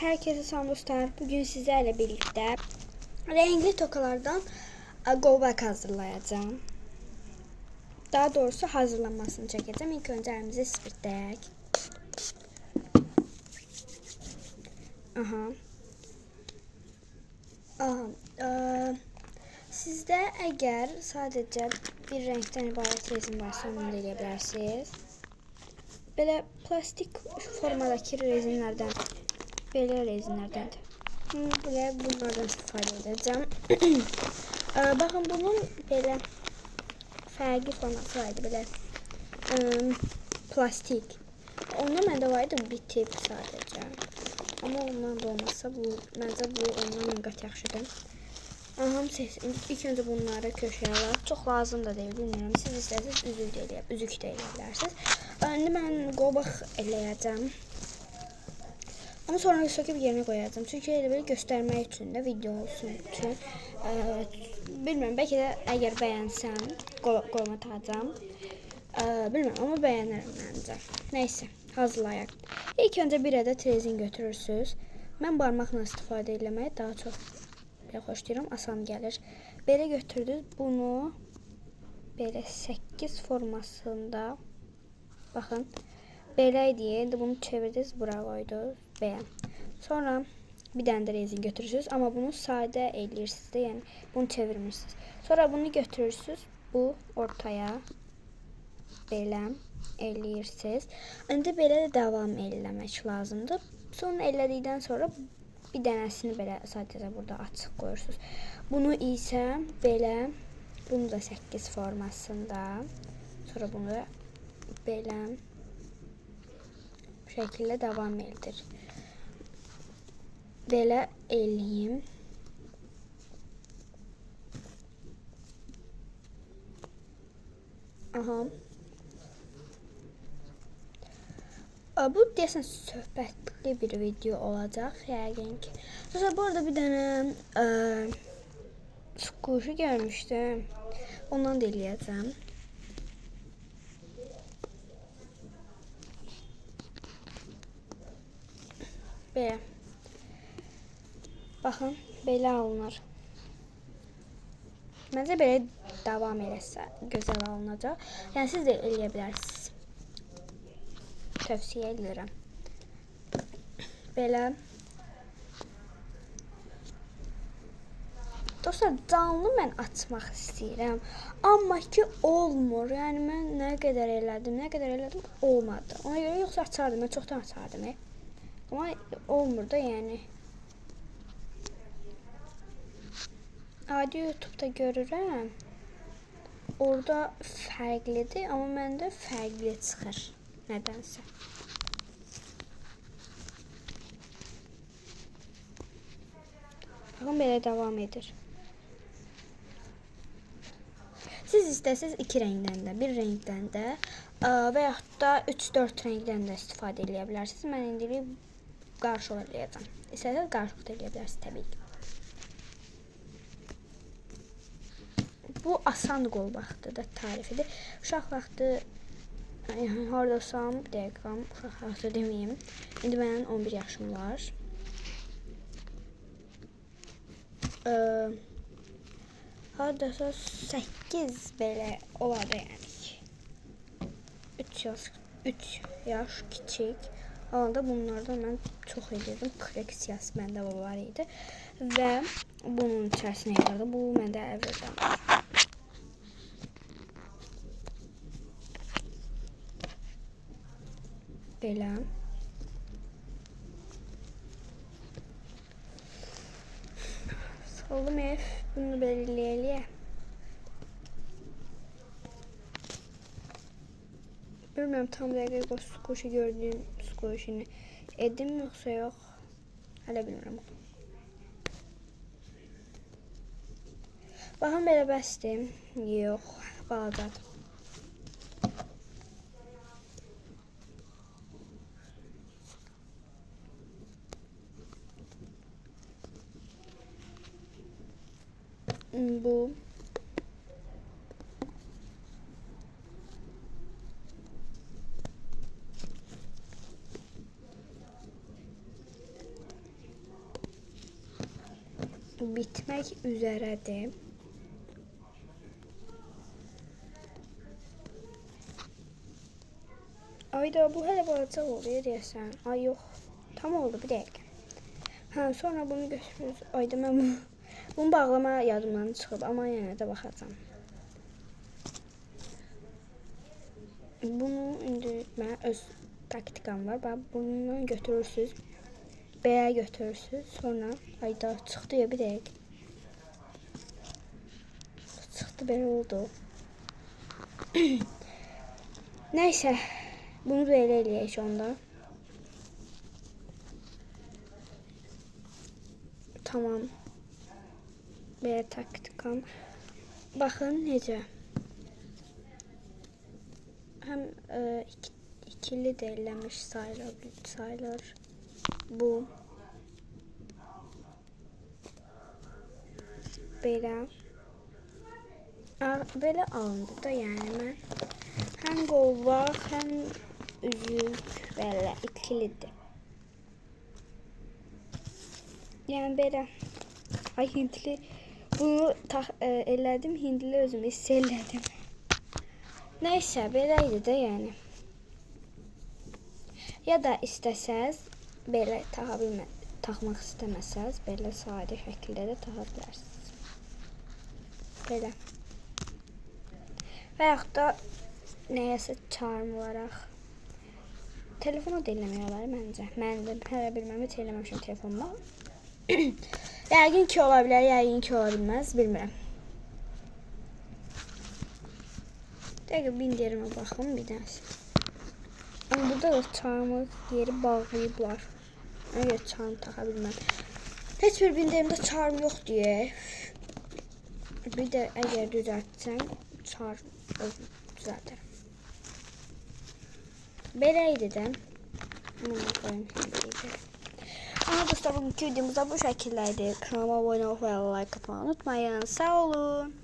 Herkese selam dostlar. Bugün sizlerle birlikte renkli tokalardan golbak hazırlayacağım. Daha doğrusu hazırlanmasını çekeceğim. İlk önce elimize spirtleyek. Sizde eğer sadece bir renkten ibaret resim varsa onu da eləyə Böyle plastik formadaki rezinlerden, böyle rezinlerden böyle bunlardan istifadə edeceğim. Bakın bunun böyle fərqli formatı vardı, böyle plastik. Ondan məndə vardı bir tip sadece. Ama ondan da olmazsa bu, məncə bu ondan qat yaxşıdır. İlk önce bunları köşeye alaq. Çox lazım da deyil, bilmirəm. Siz istəsəniz üzük də eləyə bilərsiniz. İndi mən golbaq eləyəcəm. Ama sonra söküp yerine koyacağım. Çünkü elə belə göstərmək üçün də video olsun üçün. Bilmirəm, bəlkə də əgər bəyənsəm qoluma atacağım. Bilmirəm, amma bəyənərəm məncə. Neyse, hazırlayaq. İlk öncə bir ədəd rezin götürürsünüz. Mən barmaqla istifadə etməyi daha çox xoşlayıram, asan gəlir. Belə götürdünüz, bunu belə 8 formasında baxın. Belə idi. İndi bunu çevirdiniz, bura qoydunuz. Belə. Sonra bir dənə də rezin götürürsünüz, amma bunu sadə eləyirsiniz də, yəni bunu çevirmirsiniz. Sonra bunu götürürsünüz, bu ortaya belə eləyirsiniz. İndi belə də davam eləmək lazımdır. Sonra elədikdən sonra bir dənəsini belə sadəcə burada açıq qoyursunuz. Bunu isə belə, bunu da 8 formasında, sonra bunu belə bu şəkildə davam edir. Belə eləyim. Bu deyəsən söhbətli bir video olacaq yəqin ki. Sonra bu arada bir dənə kuşu görmüşdüm. Ondan da eləyəcəm. Belə. Baxın, belə alınır. Məncə belə davam eləsə gözəl alınacaq. Yəni siz də eləyə bilərsiniz. Tövsiyə edirəm. Belə. Dostlar, canlı mən açmaq istəyirəm. Amma ki olmur. Yəni mən nə qədər elədim, olmadı. Ona görə yoxsa açardım, mən çoxdan açardım. Amma olmur da, yəni. Adi YouTube'da görürəm. Orada fərqlidir, amma məndə fərqli çıxır. Nədənsə. Baxın, belə davam edir. Siz istəsəniz 2 rəngdən də, 1 rəngdən də və yaxud da 3-4 rəngdən də istifadə edə bilərsiniz. Mən indi qarışıq eləyəcəm. İstəsəniz qarışıq da eləyə bilərsiniz təbii ki. Bu asan qolbaqdır da tarifidir. Uşaq vaxtı haradasam, bir dəqiqəm, uşaq vaxtı deməyim. İndi mənim 11 yaşım var. Haradasa 8 belə olardı yəni. 3 yaş kiçik. Alanda bunlardan mən çox edirdim. Koleksiyası məndə var idi. Və bunun içərisinə yığırdım. Bu məndə əvvəldən. Belə. Saldım bunu belə eləyə. Bilmirəm tam dəqiq o squishy gördüyüm squishini edim yoxsa yox. Hələ bilmirəm. Baxın, belə bəsdir. Yox, balacadır. Bu. bitmək üzərədir. Ayda bu hələ balaca oldu deyəsən. Ay yox. Tam oldu, bir dəqiqə. Hə, sonra bunu götürürüz. Ayda mən bunu bağlama yadımdan çıxıb, amma yenə də baxacağam. Bunu indi mən öz taktikam var. Bax, bundan götürürsüz. Belə götürürsüz. Sonra ayda çıxdı ya, bir dəqiqə. Çıxdı, belə oldu. Nəysə, bunu belə eləyək onda. Tamam. Belə taktikam. Baxın necə. Həm ikili də eləmiş sayılır. Bu. Belə. Belə alındı da, yəni mən. Həm qolbaq, həm üzük belə ikilidir. Yəni belə. Ay hindli. Bunu elədim, hindli özümü hiss elədim. Nəysə, belə idi də yəni. Ya da istəsəz, belə taxmaq istəməsəz, belə sadə şəkildə də taxa bilərsiniz. Belə. Və yaxud da nəyəsə charm olaraq. Telefonu da eləmək olar məncə. Mən də hələ bilməm, heç eləməmişəm telefonuma. Yəqin ki ola bilər, yəqin ki ola bilməz, bilmirəm. Dəqiq bindirmə baxım bir dənəsi. Amma burada da charmı yeri bağlayıblar. Ona görə charm taxa bilməm. Heç bir bindirimdə charm yox deyə. Bir də əgər düzəltsəm, charm düzəldərəm. Belə idi də. Bunu qoyum şimdi. Aha dostlar, bugünkü videomuzda bu şəkildəydi. Kanalıma abunə olmayı və like atmayı unutmayın. Sağ olun.